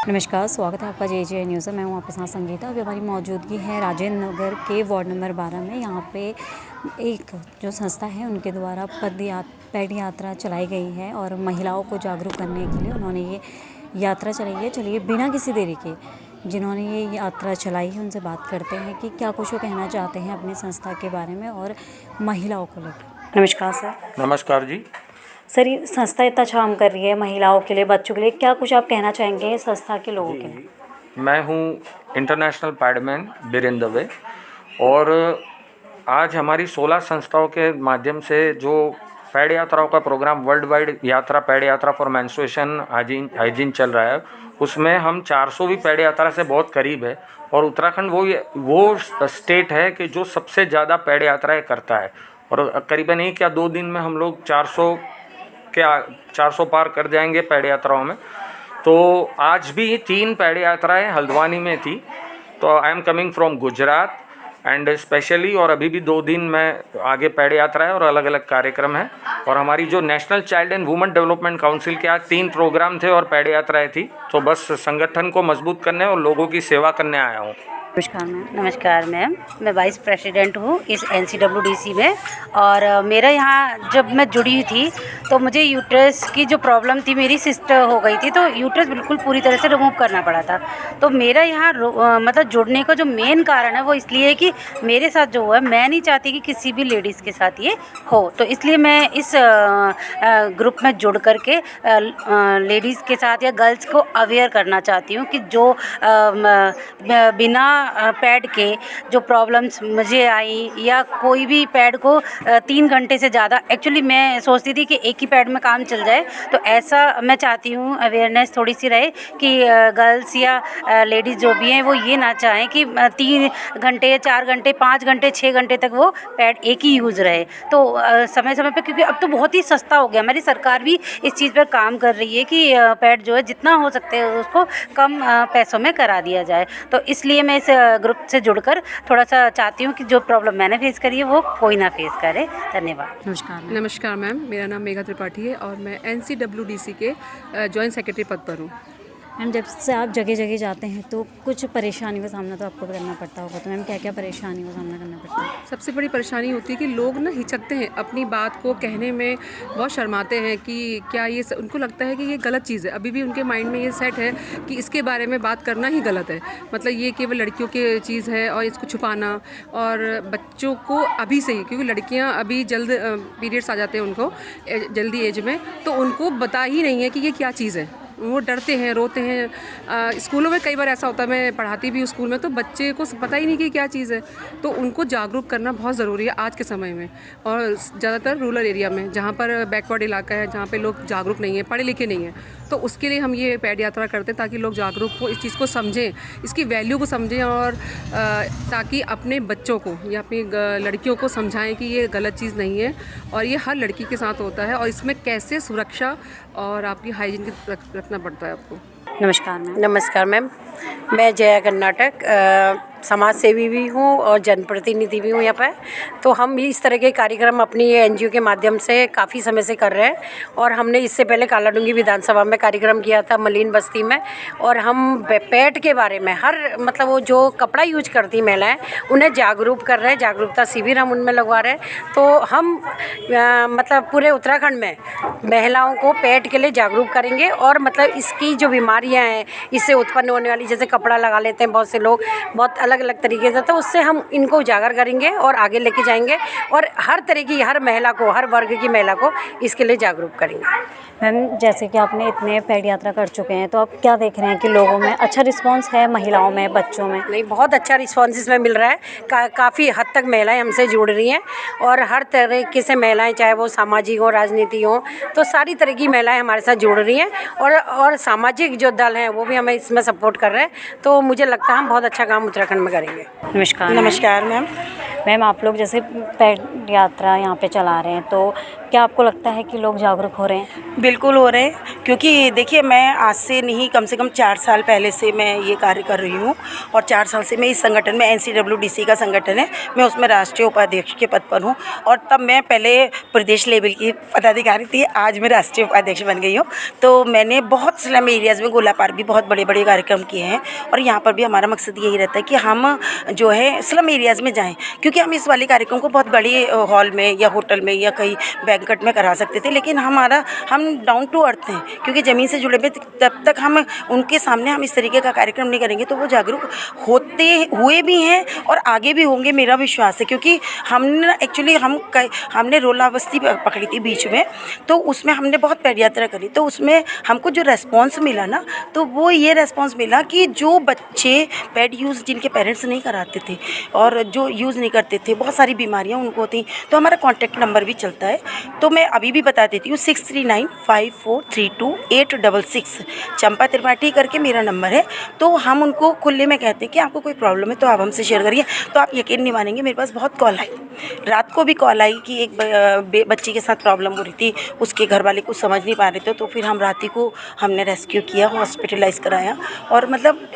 नमस्कार, स्वागत है आपका जे न्यूज़ में। मैं हूँ आपके साथ संगीता। अभी हमारी मौजूदगी है राजेंद्र नगर के वार्ड नंबर 12 में। यहाँ पे एक जो संस्था है उनके द्वारा पैड यात्रा चलाई गई है और महिलाओं को जागरूक करने के लिए उन्होंने ये यात्रा चलाई है। चलिए बिना किसी देरी के जिन्होंने ये यात्रा चलाई है उनसे बात करते हैं कि क्या कुछ वो कहना चाहते हैं अपनी संस्था के बारे में और महिलाओं को लेकर। नमस्कार सर। नमस्कार जी। सर, ये संस्था इतना अच्छा काम कर रही है महिलाओं के लिए, बच्चों के लिए, क्या कुछ आप कहना चाहेंगे संस्था के लोगों के लिए? मैं हूँ इंटरनेशनल पैडमैन बीरेन दवे और आज हमारी 16 संस्थाओं के माध्यम से जो पैड यात्राओं का प्रोग्राम वर्ल्ड वाइड यात्रा पैड यात्रा फॉर मेंस्ट्रुएशन हाइजीन चल रहा है, उसमें हम 400वीं पैड यात्रा से बहुत करीब है और उत्तराखंड वो स्टेट है कि जो सबसे ज़्यादा पैड यात्राएं करता है और करीबन 1 या 2 दिन में हम लोग 400 पार कर जाएंगे पैड यात्राओं में। तो आज भी 3 पैड यात्राएं हल्द्वानी में थी। तो I am coming from Gujarat and specially, और अभी भी 2 दिन में आगे पैड यात्रा है और अलग अलग कार्यक्रम है। और हमारी जो national child and women development council के आज 3 प्रोग्राम थे और पैड यात्राएं थी। तो बस संगठन को मजबूत करने और लोगों की सेवा करने आया हूँ। नमस्कार मैम। नमस्कार मैम, मैं वाइस प्रेसिडेंट हूँ इस NCWDC में। और मेरा यहाँ जब मैं जुड़ी हुई थी तो मुझे यूट्रस की जो प्रॉब्लम थी, मेरी सिस्ट हो गई थी, तो यूट्रस बिल्कुल पूरी तरह से रिमूव करना पड़ा था। तो मेरा यहाँ मतलब जुड़ने का जो मेन कारण है वो इसलिए है कि मेरे साथ जो हुआ है, मैं नहीं चाहती कि किसी भी लेडीज़ के साथ ये हो। तो इसलिए मैं इस ग्रुप में जुड़ करके लेडीज़ के साथ या गर्ल्स को अवेयर करना चाहती हूँ कि जो बिना पैड के जो प्रॉब्लम्स मुझे आई, या कोई भी पैड को 3 घंटे से ज़्यादा, एक्चुअली मैं सोचती थी कि एक ही पैड में काम चल जाए, तो ऐसा मैं चाहती हूँ अवेयरनेस थोड़ी सी रहे कि गर्ल्स या लेडीज़ जो भी हैं वो ये ना चाहें कि 3 घंटे, 4 घंटे, 5 घंटे, 6 घंटे तक वो पैड एक ही यूज़ रहे। तो समय समय पे, क्योंकि अब तो बहुत ही सस्ता हो गया, हमारी सरकार भी इस चीज़ पर काम कर रही है कि पैड जो है जितना हो सकते हैं उसको कम पैसों में करा दिया जाए। तो इसलिए मैं इस ग्रुप से जुड़कर थोड़ा सा चाहती हूँ कि जो प्रॉब्लम मैंने फेस करी है वो कोई ना फेस करे। धन्यवाद। नमस्कार मैम, मेरा नाम मेघा त्रिपाठी है और मैं NCWDC के जॉइंट सेक्रेटरी पद पर हूँ। मैम, जब से आप जगह जगह जाते हैं तो कुछ परेशानियों का सामना तो आपको करना पड़ता होगा, तो मैम क्या क्या परेशानियों का सामना करना पड़ता है? सबसे बड़ी परेशानी होती है कि लोग ना हिचकते हैं, अपनी बात को कहने में बहुत शर्माते हैं कि क्या ये उनको लगता है कि ये गलत चीज़ है। अभी भी उनके माइंड में ये सेट है कि इसके बारे में बात करना ही गलत है, मतलब ये केवल लड़कियों की चीज़ है और इसको छुपाना। और बच्चों को अभी से ही, क्योंकि लड़कियाँ अभी जल्द पीरियड्स आ जाते हैं उनको जल्दी एज में, तो उनको पता ही नहीं है कि ये क्या चीज़ है। वो डरते हैं, रोते हैं। स्कूलों में कई बार ऐसा होता है, मैं पढ़ाती भी हूँ स्कूल में, तो बच्चे को पता ही नहीं कि क्या चीज़ है। तो उनको जागरूक करना बहुत ज़रूरी है आज के समय में, और ज़्यादातर रूरल एरिया में, जहाँ पर बैकवर्ड इलाका है, जहाँ पे लोग जागरूक नहीं है, पढ़े लिखे नहीं हैं। तो उसके लिए हम ये पैड यात्रा करते हैं ताकि लोग जागरूक हो, इस चीज़ को समझें, इसकी वैल्यू को समझें, और ताकि अपने बच्चों को या अपनी लड़कियों को समझाएं कि ये गलत चीज़ नहीं है और ये हर लड़की के साथ होता है, और इसमें कैसे सुरक्षा और आपकी हाइजीन रखना पड़ता है आपको। नमस्कार मैम। नमस्कार मैम, मैं जया कर्नाटक समाज सेवी भी हूँ और जनप्रतिनिधि भी हूँ यहाँ पर। तो हम भी इस तरह के कार्यक्रम अपनी NGO के माध्यम से काफ़ी समय से कर रहे हैं, और हमने इससे पहले कालाडूंगी विधानसभा में कार्यक्रम किया था मलिन बस्ती में। और हम पैड के बारे में मतलब वो जो कपड़ा यूज करती महिलाएं, उन्हें जागरूक कर रहे हैं, जागरूकता शिविर हम उनमें लगवा रहे हैं। तो हम मतलब पूरे उत्तराखंड में महिलाओं को पैड के लिए जागरूक करेंगे, और मतलब इसकी जो बीमारियाँ हैं, इससे उत्पन्न होने वाली, जैसे कपड़ा लगा लेते हैं बहुत से लोग बहुत अलग अलग तरीके से, तो उससे हम इनको उजागर करेंगे और आगे लेके जाएंगे, और हर तरह की, हर महिला को, हर वर्ग की महिला को इसके लिए जागरूक करेंगे। मैम, जैसे कि आपने इतने पैड यात्रा कर चुके हैं, तो आप क्या देख रहे हैं कि लोगों में अच्छा रिस्पांस है, महिलाओं में, बच्चों में? नहीं, बहुत अच्छा रिस्पांस इसमें मिल रहा है। काफ़ी हद तक महिलाएं हमसे जुड़ रही हैं, और हर तरीके से महिलाएं, चाहे वो सामाजिक हो, राजनीति हो, तो सारी तरह की महिलाएं हमारे साथ जुड़ रही हैं। और सामाजिक जो दल हैं वो भी हमें इसमें सपोर्ट कर रहे हैं। तो मुझे लगता है हम बहुत अच्छा काम उत्तराखंड में करेंगे। नमस्कार। नमस्कार मैम, मैम, आप लोग जैसे पैड यात्रा यहाँ पे चला रहे हैं, तो क्या आपको लगता है कि लोग जागरूक हो रहे हैं? बिल्कुल हो रहे हैं, क्योंकि देखिए मैं आज से नहीं कम से कम 4 साल पहले से मैं ये कार्य कर रही हूँ और 4 साल से मैं इस संगठन में NCWDC का संगठन है, मैं उसमें राष्ट्रीय उपाध्यक्ष के पद पर हूँ। और तब मैं पहले प्रदेश लेवल की पदाधिकारी थी, आज मैं राष्ट्रीय उपाध्यक्ष बन गई हूँ। तो मैंने बहुत स्लम एरियाज़ में गोला पार भी बहुत बड़े बड़े कार्यक्रम किए हैं और यहाँ पर भी हमारा मकसद यही रहता है कि हम जो है स्लम एरियाज़ में जाएँ, क्योंकि हम इस वाले कार्यक्रम को बहुत बड़ी हॉल में या होटल में या कहीं बैंक्वेट में करा सकते थे, लेकिन हम डाउन टू अर्थ हैं, क्योंकि ज़मीन से जुड़े हुए, तब तक हम उनके सामने हम इस तरीके का कार्यक्रम नहीं करेंगे तो वो जागरूक होते हुए भी हैं और आगे भी होंगे, मेरा विश्वास है। क्योंकि हमने एक्चुअली हमने रोलावस्ती पकड़ी थी बीच में, तो उसमें हमने बहुत पैड यात्रा करी, तो उसमें हमको जो रेस्पॉन्स मिला ना, तो वो ये रेस्पॉन्स मिला कि जो बच्चे पैड यूज़ जिनके पेरेंट्स नहीं कराते थे और जो यूज़ नहीं करते थे, बहुत सारी बीमारियाँ उनको थी, तो हमारा कॉन्टैक्ट नंबर भी चलता है, तो मैं अभी भी बता देती हूँ 6395432866 चंपा त्रिपाठी करके मेरा नंबर है। तो हम उनको खुले में कहते हैं कि आपको कोई प्रॉब्लम है तो आप हमसे शेयर करिए। तो आप यकीन नहीं मानेंगे, मेरे पास बहुत कॉल आई, रात को भी कॉल आई कि एक बच्ची के साथ प्रॉब्लम हो रही थी, उसके घर वाले कुछ समझ नहीं पा रहे थे, तो फिर हम रात ही को हमने रेस्क्यू किया, हॉस्पिटलाइज कराया और मतलब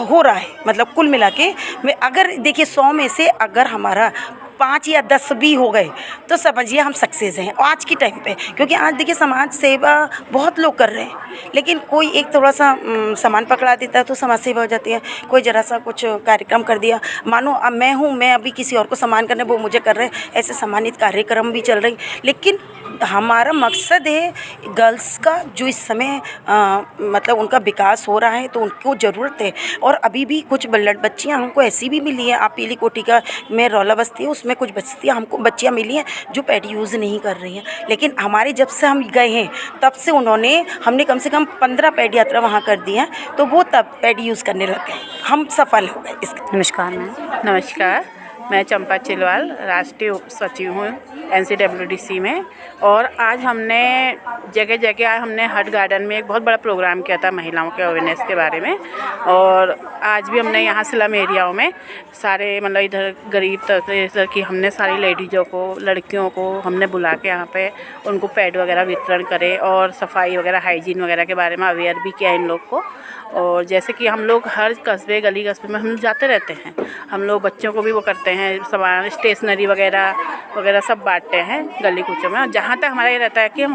हो रहा है। मतलब कुल मिला के अगर देखिए 100 में से अगर हमारा 5 या 10 भी हो गए तो समझिए हम सक्सेस हैं आज की टाइम पे। क्योंकि आज देखिए समाज सेवा बहुत लोग कर रहे हैं, लेकिन कोई एक थोड़ा सा सामान पकड़ा देता है तो समाज सेवा हो जाती है। कोई ज़रा सा कुछ कार्यक्रम कर दिया, मानो अब मैं अभी किसी और को सम्मान करने, वो मुझे कर रहे हैं, ऐसे सम्मानित कार्यक्रम भी चल रही। लेकिन हमारा मकसद है गर्ल्स का जो इस समय मतलब उनका विकास हो रहा है, तो उनको ज़रूरत है। और अभी भी कुछ बच्चियाँ हमको ऐसी भी मिली हैं, आप पीली कोठी का में रौला बस्ती है, उसमें कुछ बच्चियाँ मिली हैं जो पैड यूज़ नहीं कर रही हैं, लेकिन हमारे जब से हम गए हैं तब से हमने कम से कम 15 पैड यात्रा वहाँ कर दी हैं, तो वो तब पैड यूज़ करने लग गए, हम सफल हो गए इसके। नमस्कार मैम। नमस्कार, मैं चंपा चिलवाल राष्ट्रीय उप सचिव हूँ NCWDC में। और आज हमने जगह जगह हमने हट गार्डन में एक बहुत बड़ा प्रोग्राम किया था महिलाओं के अवेयरनेस के बारे में। और आज भी हमने यहाँ स्लम एरियाओं में सारे मतलब इधर गरीब तबके की हमने सारी लेडीज़ों को, लड़कियों को हमने बुला के यहाँ पे उनको पैड वगैरह वितरण करे और सफाई वगैरह, हाइजीन वगैरह के बारे में अवेयर भी किया इन लोग को। और जैसे कि हम लोग हर कस्बे गली कस्बे में हम जाते रहते हैं, हम लोग बच्चों को भी वो करते हैं, सामान स्टेशनरी वगैरह सब बांटते हैं गली कूचे में। और जहाँ तक हमारा ये रहता है कि हम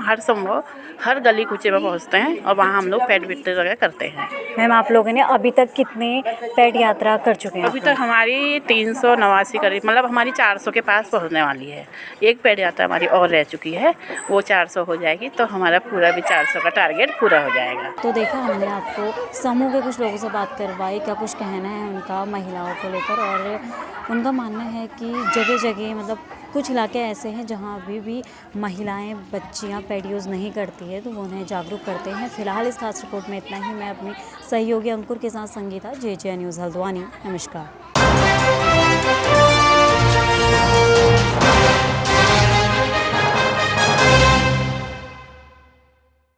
हर गली कूचे में पहुँचते हैं और वहाँ हम लोग पैड वितरण वगैरह करते हैं। मैम, आप लोगों ने अभी तक कितने पैड यात्रा कर चुके हैं? अभी तक हमारी 389 करीब, मतलब हमारी 400 के पास पहुँचने वाली है। एक पैड यात्रा हमारी और रह चुकी है, वो 400 हो जाएगी तो हमारा पूरा भी 400 का टारगेट पूरा हो जाएगा। तो देखा हमने आपको समूह के कुछ लोगों से बात करवाई, क्या कुछ कहना है उनका महिलाओं को लेकर, और उनका मानना है कि जगह जगह मतलब कुछ इलाके ऐसे हैं जहां अभी भी महिलाएं, बच्चियां पैड यूज़ नहीं करती है, तो वो उन्हें जागरूक करते हैं। फिलहाल इस खास रिपोर्ट में इतना ही। मैं अपनी सहयोगी अंकुर के साथ संगीता, JJ न्यूज़ हल्द्वानी। नमस्कार।